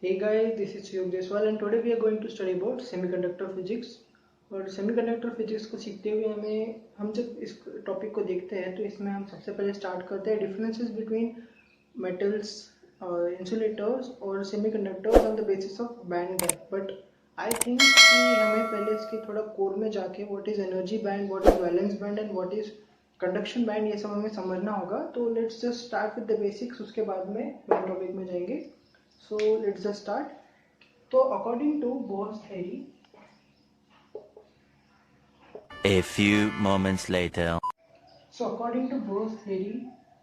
Hey guys, this is Yog Deswal and today we are going to study about semiconductor physics. और semiconductor physics को सीखते हुए हम जब इस टॉपिक को देखते हैं तो इसमें हम सबसे पहले स्टार्ट करते हैं डिफरेंसेस बिटवीन मेटल्स, इंसुलेटर्स और semiconductors on the basis of band gap. But I think कि हमें पहले इसके थोड़ा कोर में जाके what is energy band, what is valence band and what is conduction band, ये सब हमें समझना होगा. तो let's just start with the basics, उसके बाद में मेन टॉपिक में जाएंगे. So let's just start. So according to Bohr's theory, A few moments later.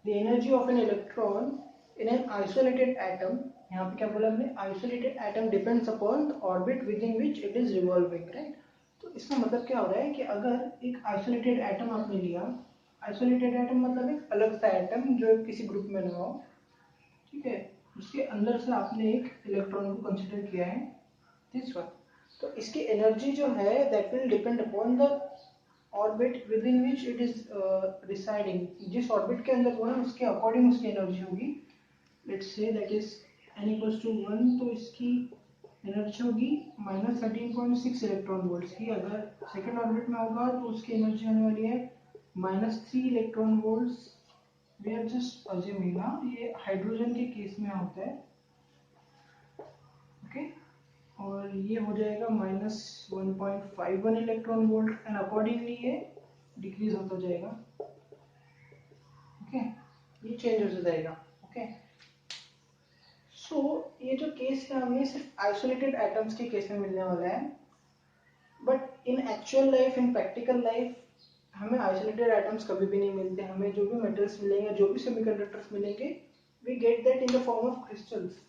The energy of an electron in an isolated atom, यहाँ पे क्या बोला हमने, isolated atom depends upon the orbit within which it is revolving, right? तो इसका मतलब क्या हो रहा है कि अगर एक isolated atom आपने लिया, isolated atom मतलब एक अलग सा atom जो किसी ग्रुप में ना हो, ठीक है, उसके अंदर से आपने एक इलेक्ट्रॉन को कंसीडर किया है, दिस वन. तो इसकी एनर्जी जो है that will depend upon the orbit with in which it is residing. जिस ऑर्बिट के अंदर वो है उसके अकॉर्डिंग उसकी एनर्जी होगी. Lets say that is n equals to 1, तो इसकी एनर्जी होगी -13.6 इलेक्ट्रॉन वोल्ट्स की. अगर सेकेंड ऑर्बिट में होगा तो उसकी एनर्जी होने वाली है -3 electron volts. We are just assuming ना, ये हाइड्रोजन के केस में होता है, ओके. और ये हो जाएगा -1.51 इलेक्ट्रॉन वोल्ट एंड अकॉर्डिंगली ये डिक्रीज होता जाएगा, ओके. ये चेंज हो जाएगा, ओके. सो ये जो केस है हमें सिर्फ आइसोलेटेड एटम्स के केस में मिलने वाला है. But in actual life, in practical life, हमें आइसोलेटेड एटम्स कभी भी नहीं मिलते. हमें जो भी मेटल्स मिलेंगे, जो भी सेमीकंडक्टर्स मिलेंगे, we get that in the form of crystals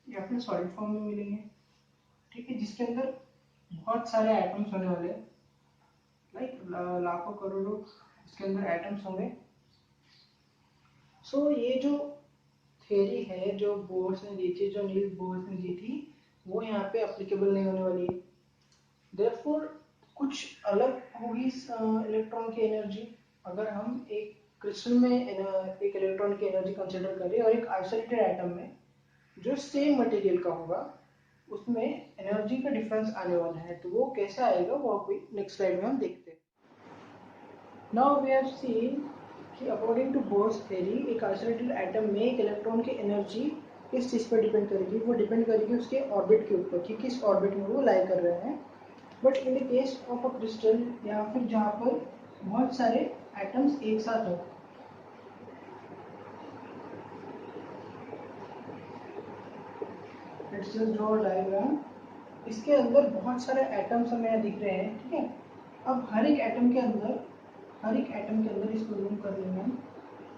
या फिर सॉलिड फॉर्म में मिलेंगे, ठीक है, जिसके अंदर बहुत सारे एटम्स होने वाले हैं, लाइक लाखों करोड़ों इसके अंदर एटम्स होंगे. सो ये जो थ्योरी है जो बोर्स ने दी थी, जो नील्स बोर्स ने दी थी, वो यहाँ पे एप्लीकेबल नहीं होने वाली है. देयरफॉर कुछ अलग होगी इलेक्ट्रॉन की एनर्जी. अगर हम एक क्रिस्टल में एक इलेक्ट्रॉन की एनर्जी कंसीडर करें और एक आइसोलेटेड एटम में जो सेम मटेरियल का होगा, उसमें एनर्जी का डिफरेंस आने वाला है. तो वो कैसा आएगा वो अभी नेक्स्ट स्लाइड में हम देखते हैं. नाउ वी हैव सीन कि अकॉर्डिंग टू बोर्स थ्योरी एक आइसोलेटेड एटम में एक इलेक्ट्रॉन की एनर्जी किस चीज़ पर डिपेंड करेगी, वो डिपेंड करेगी उसके ऑर्बिट के ऊपर कि किस ऑर्बिट में वो लाई कर रहे हैं. But in the case of a crystal, या फिर जहाँ पर बहुत सारे एटम्स एक साथ हो, let's just draw a diagram. इसके अंदर बहुत सारे एटम्स हमें यहाँ दिख रहे हैं, ठीक है. अब हर एक एटम के अंदर इसको जूम कर लेंगे हम.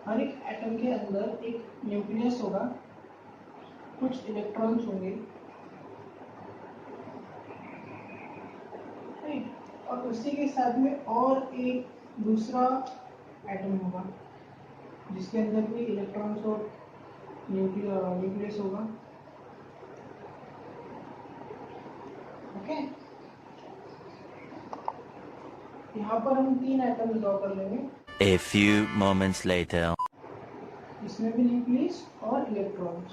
हर एक एटम के अंदर एक न्यूक्लियस होगा, कुछ इलेक्ट्रॉन्स होंगे, और उसी के साथ में और एक दूसरा एटम होगा जिसके अंदर भी इलेक्ट्रॉन्स और न्यूक्लियस होगा, ओके. यहाँ पर हम 3 एटम ड्रॉ कर लेंगे. A few moments later. इसमें भी न्यूक्लियस और इलेक्ट्रॉन्स,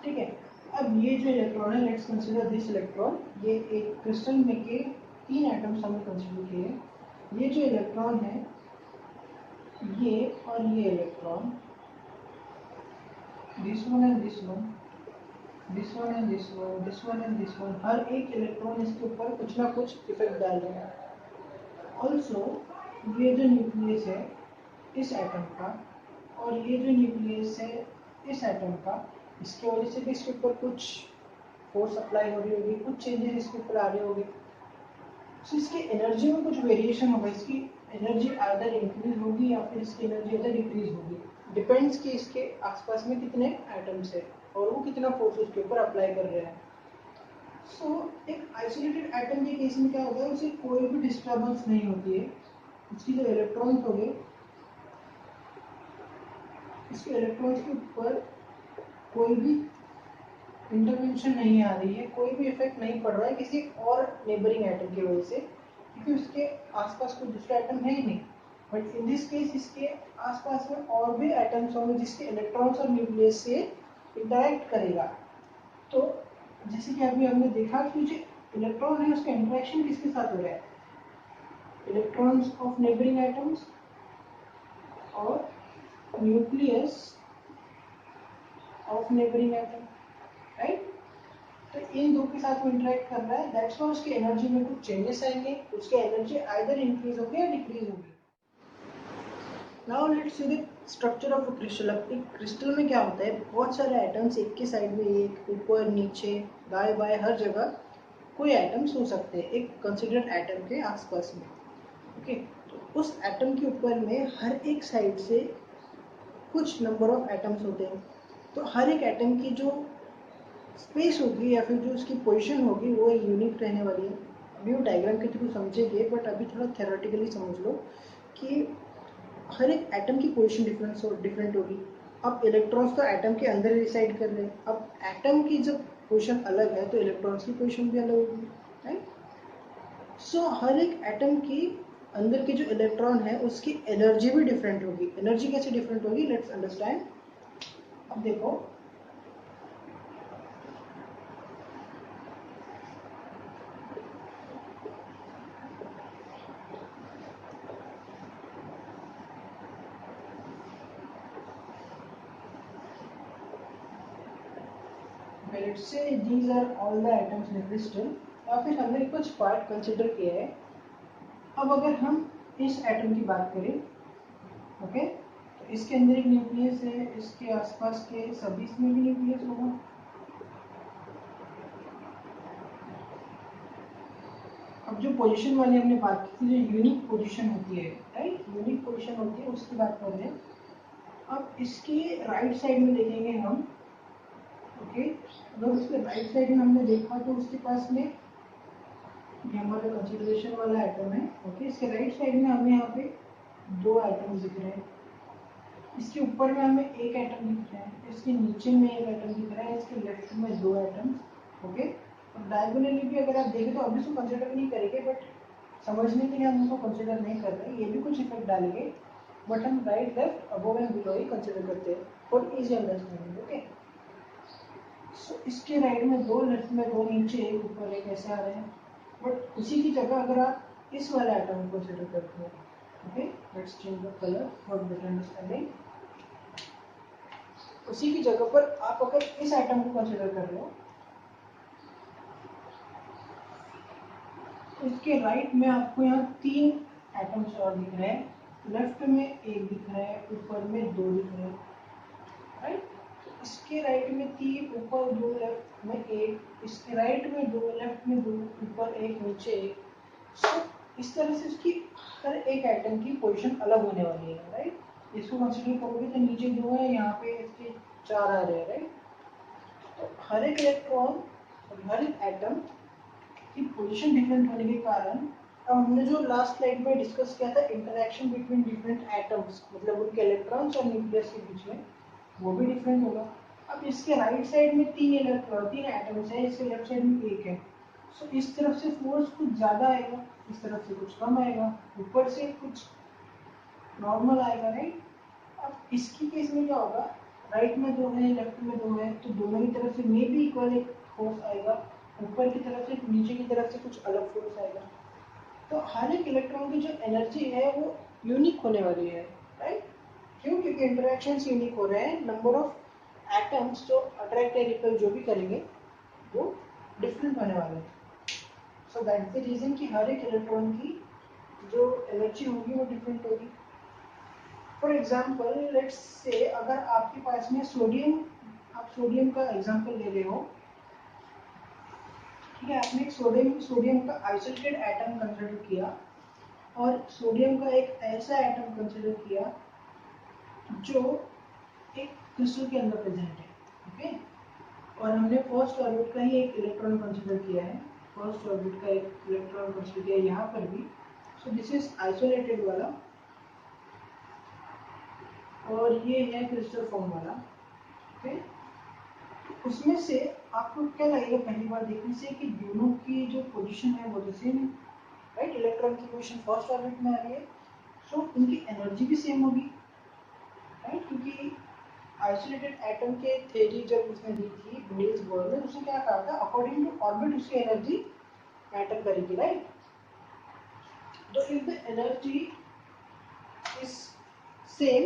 ठीक है. अब ये जो इलेक्ट्रॉन है, लेट्स कंसीडर दिस इलेक्ट्रॉन. ये एक क्रिस्टल में के 3 एटम्स हमने कंसीडर किए. ये जो इलेक्ट्रॉन है, ये और ये electron, this one and this one, this one and this one, this one and this one, हर एक इलेक्ट्रॉन इसके ऊपर कुछ ना कुछ इफेक्ट डाल रहे हैं. ऑल्सो ये जो न्यूक्लियस है इस एटम का, और ये जो न्यूक्लियस है इस एटम का, इसकी वजह से भी इसके ऊपर कुछ फोर्स अप्लाई हो रही होगी, कुछ चेंजेस इसके ऊपर आ रहे होंगे. तो इसकी एनर्जी में कुछ वेरिएशन होगा. इसकी एनर्जी आइदर इंक्रीज होगी या फिर इसकी एनर्जी आइदर डिक्रीज होगी. डिपेंड्स कि इसके आसपास में कितने एटम्स है और वो कितना फोर्स उसके ऊपर अप्लाई कर रहे हैं. सो एक आइसोलेटेड एटम के केस में क्या होता है, उसे कोई भी डिस्टर्बेंस नहीं होती है. उसकी जो इलेक्ट्रॉन्स हो गए, इसके इलेक्ट्रॉन्स के ऊपर कोई भी इंटरवेंशन नहीं आ रही है, कोई भी इफेक्ट नहीं पड़ रहा है किसी और नेबरिंग एटम की वजह से, क्योंकि उसके आसपास कोई दूसरा एटम है ही नहीं. बट इन दिस केस इसके आसपास में और भी एटम्स होंगे जिसके इलेक्ट्रॉन्स और न्यूक्लियस से इंटरैक्ट करेगा. तो जैसे कि अभी हमने देखा कि जो इलेक्ट्रॉन है उसका इंटरेक्शन किसके साथ हो रहा है, इलेक्ट्रॉन्स ऑफ नेबरिंग एटम्स और nucleus of neighbouring atom, right. तो इन दो के साथ वो इंटरेक्ट कर रहा है, दैट्स व्हाई उसकी एनर्जी में कुछ चेंजेस आएंगे, उसकी एनर्जी आइदर इंक्रीज होगी या डिक्रीज होगी। Now let's see the structure of a crystal. अब एक क्रिस्टल में क्या होता है, बहुत सारे एटम्स एक के साइड में, एक ऊपर नीचे दाएं बाएं हर जगह कोई एटम्स हो सकते हैं एक कंसिडर्ड एटम के आसपास में, ओके। तो उस एटम के ऊपर में हर एक साइड से कुछ नंबर ऑफ एटम्स होते हैं। तो हर एक एटम की जो स्पेस होगी या फिर जो उसकी पोजीशन होगी वो यूनिक रहने वाली है। अभी वो डायग्राम के थ्रू समझेंगे, बट अभी थोड़ा थ्योरेटिकली समझ लो कि हर एक एटम की पोजीशन डिफरेंट होगी। अब इलेक्ट्रॉन्स तो एटम के अंदर रिसाइड कर रहे हैं, अब एटम की जब पोजीशन अलग है तो इलेक्ट्रॉन्स की पोजीशन भी अलग होगी, राइट। सो हर एक एटम की अंदर की जो इलेक्ट्रॉन है उसकी एनर्जी भी डिफरेंट होगी। एनर्जी कैसे डिफरेंट होगी, लेट्स अंडरस्टैंड। अब देखो, let's say these are all the atoms in a crystal, या फिर हमने कुछ पार्ट कंसिडर किया है। अब अगर हम इस एटम की बात करें, ओके, तो इसके अंदर एक न्यूक्लियस है, इसके आसपास के सभी इसमें भी न्यूक्लियस होगा। अब जो पोजीशन वाली हमने बात की थी, जो यूनिक पोजीशन होती है, राइट, यूनिक पोजीशन होती है, उसकी बात कर रहे हैं। अब इसके राइट साइड में देखेंगे हम, ओके, अगर उसके राइट साइड में हमने देखा तो उसके पास में ये हमारा कंसिडरेशन वाला एटम है, ओके। इसके राइट साइड में हमें यहाँ पे दो एटम दिख रहे हैं, इसके ऊपर में हमें एक एटम दिख रहा है, इसके नीचे में एक एटम दिख रहा है, इसके लेफ्ट में दो एटम, ओके। और डायगोनली भी अगर आप देखें तो अभी इसको कंसिडर नहीं करेंगे, बट समझने के लिए हम उसको कंसिडर नहीं कर रहे हैं, ये भी कुछ इफेक्ट डालेंगे, बट हम right left above and below he consider करते हैं फॉर इजी अंडरस्टैंडिंग, ओके। सो इसके राइट में दो, लेफ्ट में दो, नीचे एक, ऊपर एक, ऐसे आ रहे हैं। बट उसी की जगह अगर आप इस वाले आइटम को कंसिडर करते हैं, okay, let's change the colour for better understanding. उसी की जगह पर आप अगर इस आइटम को कंसिडर कर रहे हो, तो इसके राइट में आपको यहाँ तीन एटम्स और दिख रहे हैं, लेफ्ट में एक दिख रहा है, ऊपर में दो दिख रहे हैं, राइट। इसके राइट में तीन, ऊपर दो, लेफ्ट में एक, इसके राइट में दो, लेफ्ट में दो, ऊपर एक, नीचे एक। सो इस तरह से इसकी हर एक एटम की पोजीशन अलग होने वाली है, राइट। इसको कंसीडर करोगे तो नीचे दो है, यहाँ पे इसके चार आ रहे हैं, राइट। तो हर एक इलेक्ट्रॉन और हर एक एटम की पोजीशन डिफरेंट होने के कारण, अब हमने जो लास्ट स्लाइड में डिस्कस किया था इंटरेक्शन बिटवीन डिफरेंट एटम्स, मतलब उनके इलेक्ट्रॉन्स और न्यूक्लियस के बीच में, वो भी डिफरेंट होगा। अब इसके राइट साइड में तीन एटम्स है, इसके लेफ्ट साइड में एक है। सो इस तरफ से फोर्स कुछ ज़्यादा आएगा, इस तरफ से कुछ कम आएगा, ऊपर से कुछ नॉर्मल आएगा, राइट। अब इसकी केस में क्या होगा, राइट में दो है, लेफ्ट में दो है, तो दोनों की तरफ से मे भी इक्वल एक फोर्स आएगा, ऊपर की तरफ से नीचे की तरफ से कुछ अलग फोर्स आएगा। तो हर एक इलेक्ट्रॉन की जो एनर्जी है वो यूनिक होने वाली है, राइट। क्यों, क्योंकि इंटरेक्शंस यूनिक हो रहे हैं, नंबर ऑफ एटम्स जो अट्रैक्ट या रिपेल जो भी करेंगे वो डिफरेंट होने वाले हैं। सो दैट्स द रीजन कि हर एक इलेक्ट्रॉन की जो एनर्जी होगी वो डिफरेंट होगी। फॉर एग्जाम्पल लेट्स से अगर आपके पास में सोडियम, आप सोडियम का एग्जाम्पल ले रहे हो, ठीक है, आपने सोडियम का आइसोलेटेड एटम कंसिडर किया और सोडियम का एक ऐसा एटम कंसिडर किया जो एक क्रिस्टल के अंदर प्रेजेंट है, ओके। और हमने फर्स्ट ऑर्बिट का ही एक इलेक्ट्रॉन कंसिडर किया है, फर्स्ट ऑर्बिट का एक इलेक्ट्रॉन कंसिडर किया यहाँ पर भी। सो दिस इज आइसोलेटेड वाला और ये है क्रिस्टल फॉर्म वाला, ओके। उसमें से आपको क्या लगेगा पहली बार देखने से कि दोनों की जो पोजीशन है वो तो सेम है, राइट। इलेक्ट्रॉन की पोजीशन फर्स्ट ऑर्बिट में आ रही है, सो उनकी एनर्जी भी सेम होगी, राइट, क्योंकि आइसोलेटेड एटम के थ्योरी जब उसने दी थी नील्स बोर ने, उसने क्या कहा था, अकॉर्डिंग टू ऑर्बिट उसकी एनर्जी मैटर करेगी, राइट। तो if the energy is same,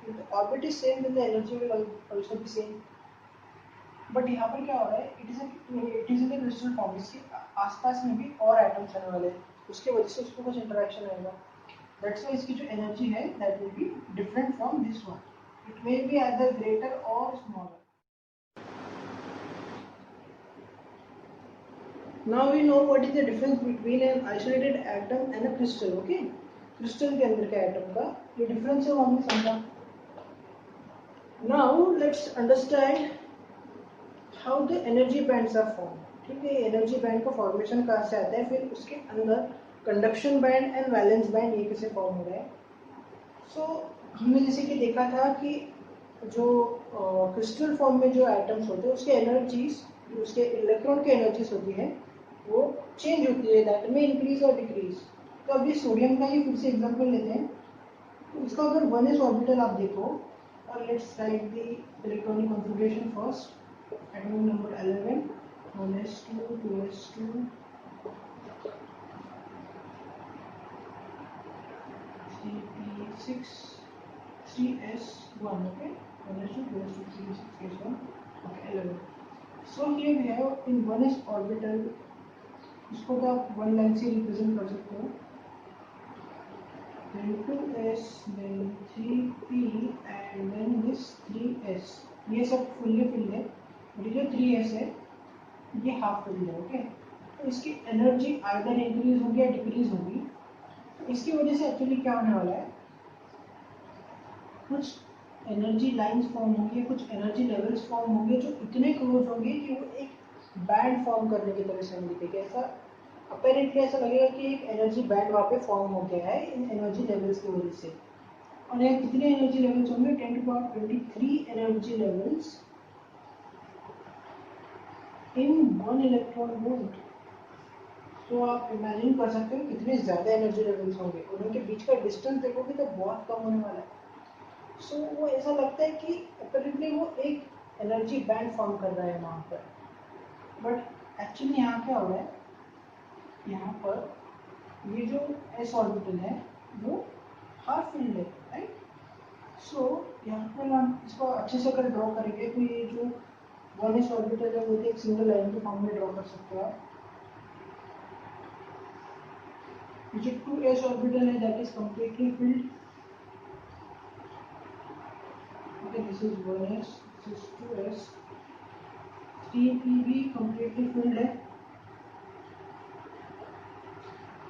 if the orbit is same then the energy will also be same. But यहाँ पर क्या हो रहा है, it is in the crystal form, इसके आसपास में भी और एटम्स आने वाले हैं, उसके वजह से उसको कुछ इंटरेक्शन आएगा, दैट्स वाई इसकी जो एनर्जी है that will be different from this one, it may be either greater और smaller. Now we know what is the difference between an isolated atom and a crystal, okay? Crystal के अंदर का atom का ये difference है वो हमने समझा। Now let's understand how the energy bands are formed, ठीक है। एनर्जी बैंड का फॉर्मेशन कहाँ से आता है, फिर उसके अंदर conduction band and valence band ये कैसे फॉर्म हो रहा है। हमने जैसे कि देखा था कि जो क्रिस्टल फॉर्म में जो एटम्स होते हैं उसके एनर्जीज, उसके इलेक्ट्रॉन की एनर्जीज होती है वो चेंज होती है, दैट में इंक्रीज और डिक्रीज। तो अभी सोडियम का ही फिर से एग्जांपल लेते हैं। तो इसका अगर 1s ऑर्बिटल आप देखो, और let's write the electronic configuration first, atom number 11, 1s2, 2s2, 3p6, 3s1, okay, 1s2, 2s2, 3s1, okay, 11. So here we have in 1s orbital, इसको तो आप वन लाइन से रिप्रेजेंट कर सकते हो, then 2s, then 3p and then this 3s, ये सब fully filled है, और ये जो 3s है ये हाफ फिल्ड है, ओके। तो इसकी एनर्जी आइदर इंक्रीज होगी या डिक्रीज होगी। तो इसकी वजह से एक्चुअली क्या होने वाला है, कुछ एनर्जी लाइंस फॉर्म होंगे, कुछ एनर्जी लेवल्स फॉर्म होंगे जो इतने क्लोज होंगे कि वो एक बैंड फॉर्म करने की तरह से हमें दिखेगा। ऐसा अपेरेंटली ऐसा लगेगा कि एक एनर्जी बैंड वहाँ पे फॉर्म हो गया है इन एनर्जी लेवल्स की वजह से। और यहाँ कितने एनर्जी लेवल्स होंगे, 10⁻23 energy levels in 1 electron volt. तो आप इमेजिन कर सकते हो कितने ज़्यादा एनर्जी लेवल्स होंगे, और उनके बीच का डिस्टेंस देखोगे तो बहुत कम होने वाला है। वो ऐसा लगता है कि अपेरेंटली वो एक एनर्जी बैंड फॉर्म कर रहा है वहाँ पर, बट एक्चुअली यहाँ क्या हो रहा है, यहाँ पर ये जो s ऑर्बिटल है वो हाफ फील्ड है, राइट। यहाँ पर हम इसको अच्छे से अगर ड्रॉ करेंगे तो ये जो 1s ऑर्बिटल है वो एक सिंगल लाइन के फॉर्म में ड्रॉ कर सकते हो आप। ये जो 2s ऑर्बिटल है that is completely filled, okay, this is 1s, this is 2s, 3p भी completely filled है,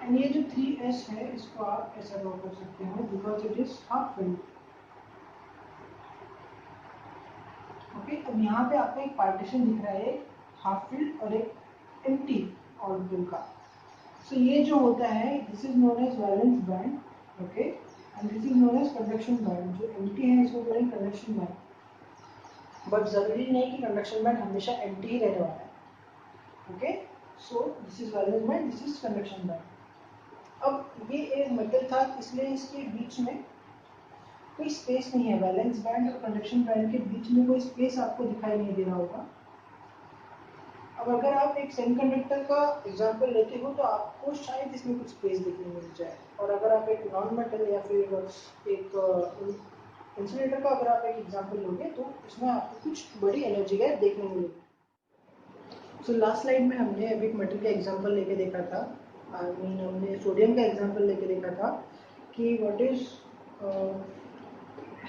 एंड ये जो 3s है इसको आप ऐसा ड्रॉ कर सकते हो because it is half filled, okay. अब यहाँ पे आपको एक पार्टीशन दिख रहा है, हाफ फिल्ड और एक एम्प्टी ऑर्बिटल का। ये जो होता है this is known as valence band, okay, and this is known as conduction band. जो एम्प्टी है इसको बोलेंगे कंडक्शन बैंड, बट जरूरी नहीं कि कंडक्शन बैंड हमेशा एम्प्टी ही रहने वाला है, okay. This is valence band, this is conduction band. अब ये एक मेटल था इसलिए इसके बीच में कोई स्पेस नहीं है, वैलेंस बैंड और कंडक्शन बैंड के बीच में कोई स्पेस आपको दिखाई नहीं दे रहा होगा। अब अगर आप एक सेमीकंडक्टर का एग्जांपल लेते हो तो आपको शायद इसमें कुछ स्पेस देखने मिल जाए, और अगर आप एक नॉन मेटल या फिर एक इंसुलेटर का अगर आप एक एग्जांपल लोगे तो इसमें आपको कुछ बड़ी एनर्जी गैप देखने मिलेगी। लास्ट स्लाइड में हमने अभी एक मेटल का एग्जांपल लेके देखा था, हमने सोडियम का एग्जांपल लेके देखा था कि what is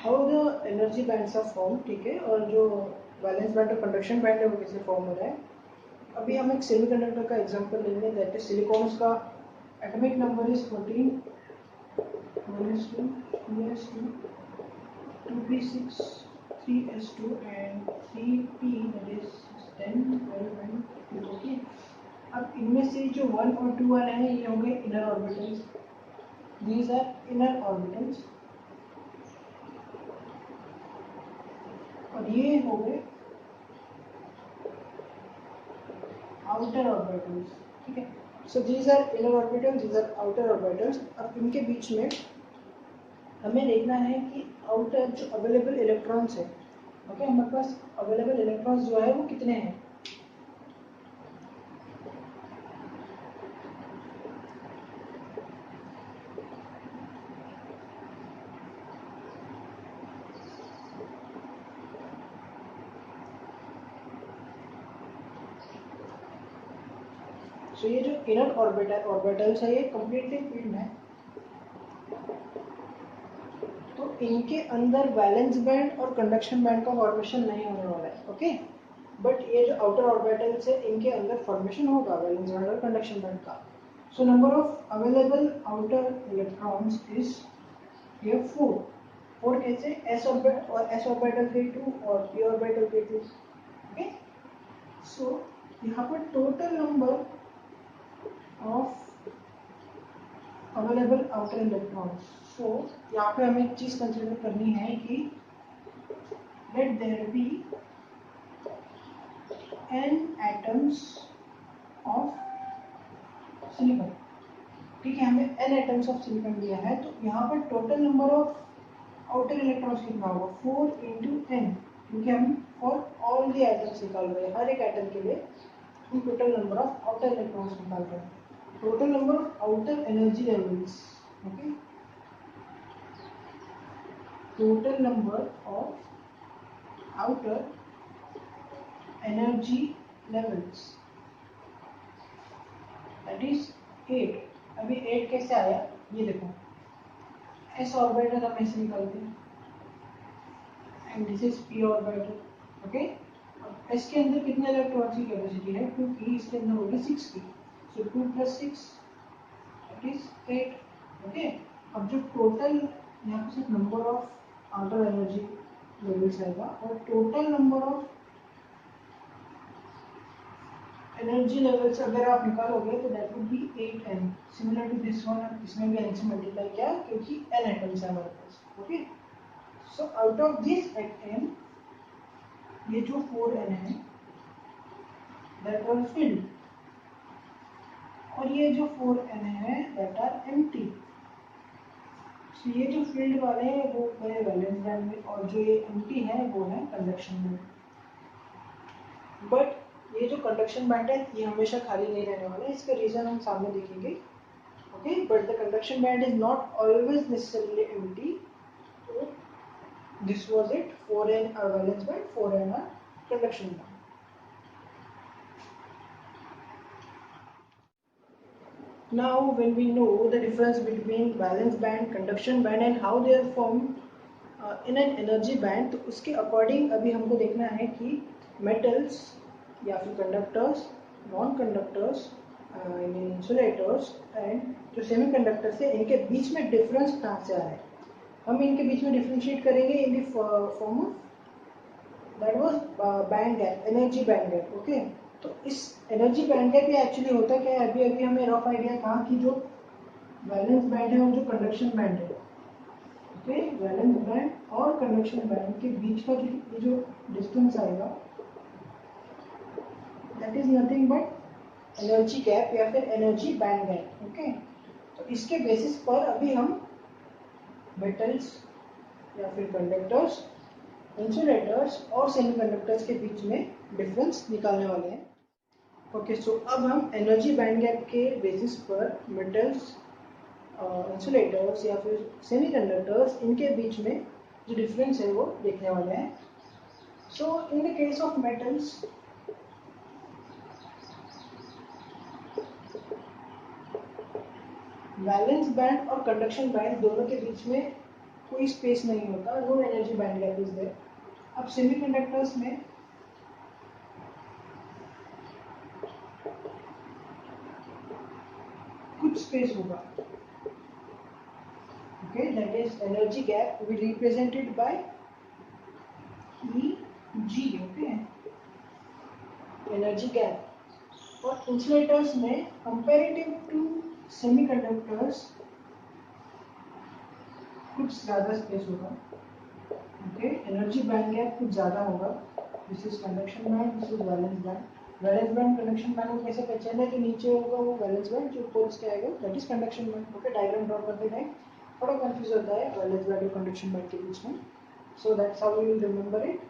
how the energy bands are form, ठीक है, और जो वैलेंस बैंड और कंडक्शन बैंड है वो कैसे फॉर्म हो रहा है। अभी हम एक सेमीकंडक्टर का एग्जांपल लेंगे, दैट इज सिलिकॉन्स का atomic number is 14, 1s2, 2s2, 2p6, 3s2 and 3p that is 10, 12 and 2, okay। अब इनमें से जो 1 और 2 वाले हैं ये होंगे inner orbitals, these are inner orbitals, और ये हो गए आउटर ऑर्बिटल्स, ठीक है। These are inner orbitals, these are outer orbitals. अब इनके बीच में हमें देखना है कि आउटर जो अवेलेबल इलेक्ट्रॉन्स है, ओके, हमारे पास अवेलेबल इलेक्ट्रॉन्स जो है वो कितने हैं। तो ये जो इनर ऑर्बिटल्स है ये कंप्लीटली फील्ड है, तो इनके अंदर वैलेंस बैंड और कंडक्शन बैंड का फॉर्मेशन नहीं होने वाला है, ओके। बट ये जो आउटर ऑर्बिटल्स है इनके अंदर फॉर्मेशन होगा वैलेंस बैंड और कंडक्शन बैंड का। So number of available outer electrons is ये 4 कैसे, एस ऑर्बिटल के 2 और पी ऑर्बिटल के 2, ओके। सो यहाँ पर total number of available outer electrons. So यहाँ पे हमें एक चीज कंसिडर करनी है कि let there be n atoms of silicon, ठीक है, हमें n एटम्स ऑफ सिलिकॉन दिया है, तो यहाँ पर total number of outer electrons कितना होगा, 4 इंटू n, क्योंकि हम फॉर ऑल द एटम्स निकाल रहे हैं, हर एक एटम के लिए हम total number of outer electrons निकाल रहे हैं, total number of outer energy levels, okay, total number of outer energy levels, that is 8। अभी 8 कैसे आया ये देखो, s ऑर्बिटल हम ऐसे निकालते हैं and this is p orbital, okay. अब s के अंदर कितने इलेक्ट्रॉन्स की कैपेसिटी है, क्योंकि इसके अंदर होगी 6 की, so 2 + 6 that is 8, ओके। अब जो टोटल यहाँ पे सिर्फ number of outer energy levels आएगा और total number of energy levels अगर आप निकालोगे तो that would be 8n, similar to this one. अब इसमें भी n से मल्टीप्लाई किया क्योंकि n एटम्स है हमारे पास, okay. So out of this n, ये जो 4n है दैट वाज फिल्ड, और ये जो 4n है दैट आर एम्प्टी। तो ये जो फील्ड वाले हैं वो गए वैलेंस बैंड में, और जो ये एम्प्टी है वो है कंडक्शन बैंड। बट ये जो कंडक्शन बैंड है ये हमेशा खाली नहीं रहने वाला है, इसका रीजन हम सामने देखेंगे, okay. But the conduction band is not always necessarily empty. तो this was it, 4n are valence band, 4n are conduction band. Now when we know the difference between valence band, conduction band and how they are formed in an energy band, तो उसके according अभी हमको देखना है कि metals या फिर conductors, non conductors, insulators and जो सेमी कंडक्टर्स है इनके बीच में डिफरेंस कहाँ से आ रहा है। हम इनके बीच में डिफ्रेंशिएट करेंगे इन the form of that was band gap, energy band gap, okay. तो इस एनर्जी बैंड गैप ये एक्चुअली होता क्या है, अभी अभी हमें रफ आइडिया था कि जो वैलेंस बैंड है और जो कंडक्शन बैंड है, ओके, वैलेंस बैंड और कंडक्शन बैंड के बीच का जो डिस्टेंस आएगा that is nothing but energy gap या फिर एनर्जी बैंड गैप, ओके। तो इसके बेसिस पर अभी हम मेटल्स या फिर कंडक्टर्स, इंसुलेटर्स और सेमीकंडक्टर्स के बीच में डिफरेंस निकालने वाले हैं, ओके। सो अब हम एनर्जी बैंड गैप के बेसिस पर मेटल्स, इंसुलेटर्स या फिर सेमीकंडक्टर्स इनके बीच में जो डिफरेंस है वो देखने वाले हैं। So in the case of metals, valence band और कंडक्शन बैंड दोनों के बीच में कोई स्पेस नहीं होता, no energy band gap is there. अब सेमीकंडक्टर्स में कुछ स्पेस होगा, okay, that is energy gap will be represented by Eg, okay, energy gap। और इंसुलेटर्स में कंपैरेटिव टू सेमीकंडक्टर्स कुछ ज्यादा स्पेस होगा, ओके, एनर्जी बैंड गैप कुछ ज्यादा होगा। This is conduction band, this is valence band. Valence band conduction band को कैसे पहचानना है, जो नीचे होगा वो वैलेंस बैंड, जो ऊपर उसके आएगा that is conduction band, okay. Diagram draw करते हैं। थोड़ा कंफ्यूज होता है वैलेंस बैंड और कंडक्शन बैंड के बीच में. So that's how you will remember it.